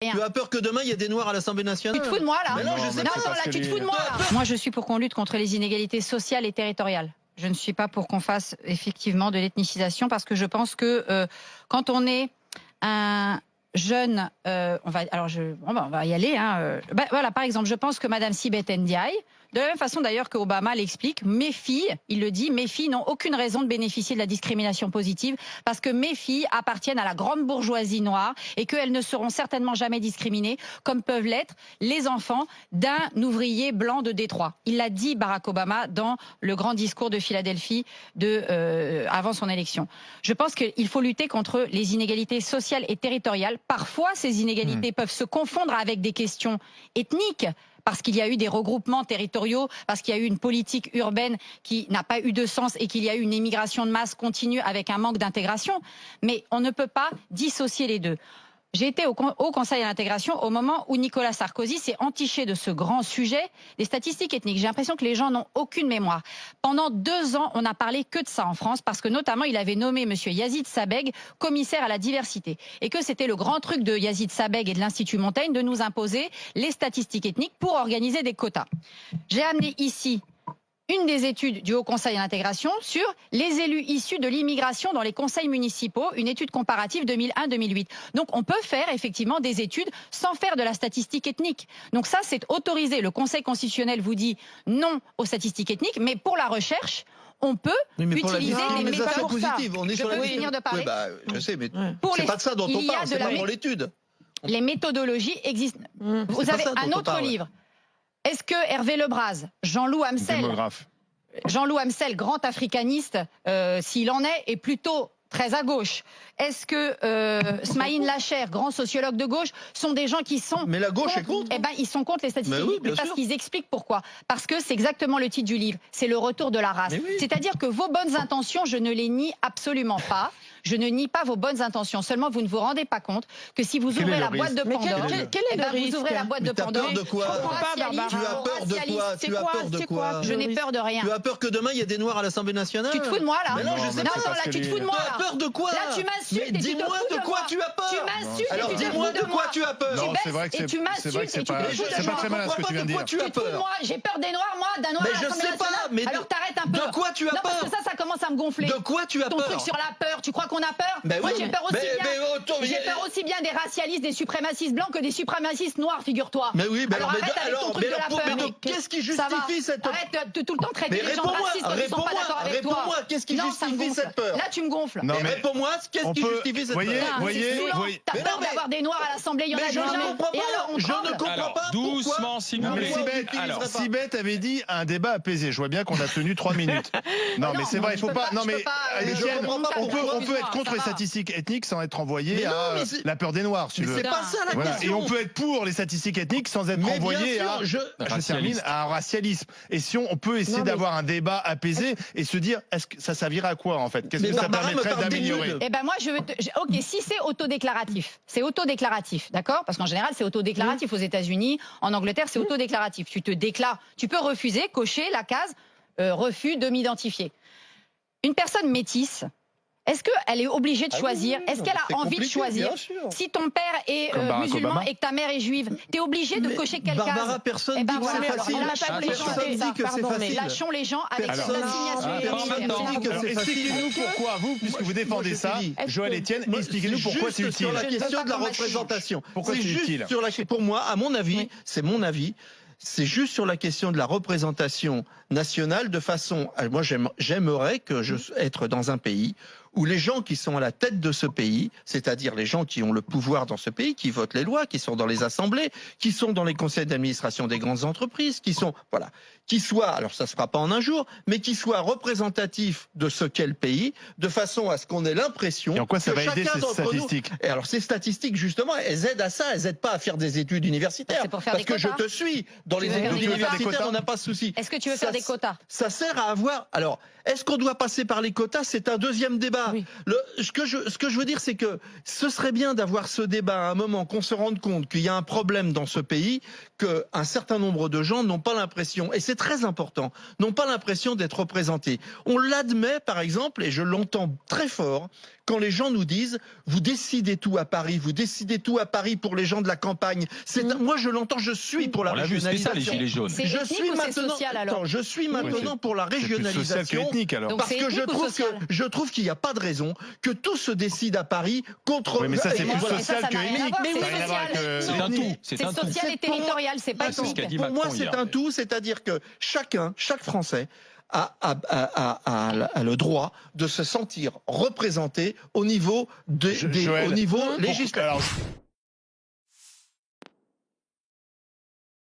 Tu as peur que demain, il y ait des Noirs à l'Assemblée nationale? Tu te fous de moi, là? Mais non, je sais pas. Non, là, tu te fous de moi, là. Moi, je suis pour qu'on lutte contre les inégalités sociales et territoriales. Je ne suis pas pour qu'on fasse effectivement de l'ethnicisation parce que je pense que quand on est un jeune, on va y aller. Voilà, par exemple, je pense que Madame Sibeth Ndiaye, de la même façon d'ailleurs que Obama l'explique, mes filles, il le dit, mes filles n'ont aucune raison de bénéficier de la discrimination positive parce que mes filles appartiennent à la grande bourgeoisie noire et qu'elles ne seront certainement jamais discriminées comme peuvent l'être les enfants d'un ouvrier blanc de Détroit. Il l'a dit, Barack Obama, dans le grand discours de Philadelphie avant son élection. Je pense qu'il faut lutter contre les inégalités sociales et territoriales. Parfois, ces inégalités peuvent se confondre avec des questions ethniques, parce qu'il y a eu des regroupements territoriaux, parce qu'il y a eu une politique urbaine qui n'a pas eu de sens et qu'il y a eu une immigration de masse continue avec un manque d'intégration. Mais on ne peut pas dissocier les deux. J'ai été au Conseil à l'intégration au moment où Nicolas Sarkozy s'est entiché de ce grand sujet, des statistiques ethniques. J'ai l'impression que les gens n'ont aucune mémoire. Pendant 2 ans, on n'a parlé que de ça en France, parce que notamment, il avait nommé M. Yazid Sabeg commissaire à la diversité. Et que c'était le grand truc de Yazid Sabeg et de l'Institut Montaigne de nous imposer les statistiques ethniques pour organiser des quotas. J'ai amené ici une des études du Haut Conseil à l'intégration sur les élus issus de l'immigration dans les conseils municipaux, une étude comparative 2001-2008. Donc on peut faire effectivement des études sans faire de la statistique ethnique. Donc ça, c'est autorisé. Le Conseil constitutionnel vous dit non aux statistiques ethniques, mais pour la recherche, on peut utiliser des méthodes positives. On est sur la finir de parler. Je sais, mais c'est pas de ça dont on parle, c'est pas pour l'étude. Les méthodologies existent. Vous avez un autre livre. Est-ce que Hervé Lebras, Jean-Loup Amsel, grand africaniste, s'il en est plutôt très à gauche. Est-ce que Smaïn Lacher, grand sociologue de gauche, sont des gens qui sont... Mais la gauche est contre. Eh ben, ils sont contre les statistiques. Oui, parce qu'ils expliquent pourquoi. Parce que c'est exactement le titre du livre. C'est le retour de la race. Oui. C'est-à-dire que vos bonnes intentions, je ne les nie absolument pas. Je ne nie pas vos bonnes intentions. Seulement, vous ne vous rendez pas compte que si vous ouvrez la boîte de Pandore... Quel est le risque? Vous ouvrez la boîte de Pandore... Tu as peur de quoi? Tu as peur de quoi? Tu as peur de quoi? Je n'ai peur de rien. Tu as peur que demain, il y ait des Noirs à l'Assemblée nationale? Tu te fous de moi, là? Mais non, je sais pas. Non, là, tu te fous de moi, là. Tu as peur de quoi? Là, tu m'insultes. Dis-moi de quoi tu as peur. Tu m'insultes. Alors dis-moi de quoi tu as peur. Non, c'est vrai que c'est pas très malin ce que tu viens de dire. Tu as peur. J'ai peur des Noirs, moi, d'un Noir à l'Assemblée nationale. Alors t'arrêtes un peu. De quoi tu as peur? Parce que ça commence à me gonfler. De quoi tu as peur? Ton truc sur la peur, tu crois qu'on a peur? Moi, j'ai peur aussi bien des racialistes, des suprémacistes blancs que des suprémacistes noirs, figure-toi. Mais oui, alors arrête avec ton truc de la peur. Qu'est-ce qui justifie cette peur? Arrête de tout le temps traiter les gens de racistes quand ils sont pas d'accord avec toi. Réponds-moi, qu'est-ce qui justifie cette peur? Là, tu me gonfles. Non, mais réponds-moi, qu'est-ce qui justifie cette peur? Voyez. T'as peur d'avoir des Noirs à l'Assemblée, il y en a déjà. Je ne comprends pas. Doucement, s'il vous plaît. Sibeth avait dit un débat apaisé. Je vois bien qu'on a tenu 3 minutes. Non, mais c'est vrai, il faut pas. Non, mais Étienne, on peut être contre les statistiques ethniques sans être envoyé à la peur des Noirs, si tu veux. C'est pas ça la question. Et on peut être pour les statistiques ethniques sans être envoyé à un racialisme. Et si on peut essayer d'avoir un débat apaisé et se dire, est-ce que ça servirait à quoi en fait? Qu'est-ce que ça permettrait d'améliorer? Eh ben moi, ok, si c'est autodéclaratif, d'accord? Parce qu'en général, c'est autodéclaratif aux États-Unis, en Angleterre, c'est autodéclaratif. Tu te déclares, tu peux refuser, cocher la case refus de m'identifier. Une personne métisse, est-ce qu'elle est obligée de choisir? Est-ce qu'elle a envie de choisir? Si ton père est musulman et que ta mère est juive, t'es obligé de cocher quelle case? Barbara, personne dit que c'est facile. Personne dit que c'est facile. Lâchons les gens avec cette assignation. Expliquez-nous pourquoi vous, puisque vous défendez ça, Joël Etienne, expliquez-nous pourquoi c'est utile. Sur la question de la représentation. Pourquoi c'est utile? Pour moi, à mon avis, c'est mon avis. C'est juste sur la question de la représentation nationale de façon... Moi, j'aimerais être dans un pays où les gens qui sont à la tête de ce pays, c'est-à-dire les gens qui ont le pouvoir dans ce pays, qui votent les lois, qui sont dans les assemblées, qui sont dans les conseils d'administration des grandes entreprises, qui soient, alors ça se fera pas en un jour, mais qui soient représentatifs de ce qu'est le pays, de façon à ce qu'on ait l'impression... Et en quoi ça va aider ces statistiques? Et alors ces statistiques, justement, elles aident à ça, elles aident pas à faire des études universitaires. Parce que je te suis, dans les études universitaires, on n'a pas de souci. Est-ce que tu veux faire des quotas? Ça sert à avoir... Alors, est-ce qu'on doit passer par les quotas? C'est un deuxième débat. débat. Oui. Ce que je veux dire, c'est que ce serait bien d'avoir ce débat à un moment qu'on se rende compte qu'il y a un problème dans ce pays, qu'un certain nombre de gens n'ont pas l'impression, et c'est très important, n'ont pas l'impression d'être représentés. On l'admet, par exemple, et je l'entends très fort, quand les gens nous disent « vous décidez tout à Paris, vous décidez tout à Paris pour les gens de la campagne ». Moi, je l'entends, je suis pour la régionalisation. C'est ça, les gilets jaunes. C'est ethnique ou c'est social, alors ? Attends, je suis maintenant pour la régionalisation. C'est plus social qu'ethnique, alors. Donc, Parce c'est que ethnique je trouve qu'il n'y a pas de raison que tout se décide à Paris contre... Oui, mais ça, c'est plus voilà. social Ça n'a rien à qu'ethnique. voir, Ça c'est n'a rien à voir social. avec, C'est un tout. C'est un tout. social et territorial, c'est pas Attends, ethnique. pour moi, c'est un tout, c'est-à-dire que chaque Français a le droit de se sentir représenté au niveau, au niveau législatif.